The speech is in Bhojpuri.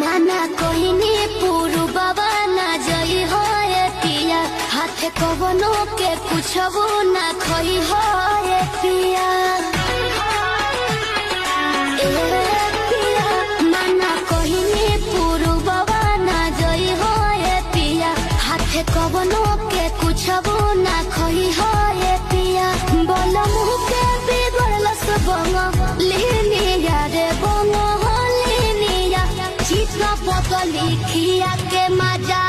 माना कहनी पुरु बाबा ना जई हो पिया हाथ कवनो के कुछबो ना खई हो पिया माना कहनी पुरु बाबा ना जई हो पिया हाथ कवनो के कुछबो ना खई हो पिया बोल मुह के बिगड़ल सब लेनिया रे बंग लिखिया के मजा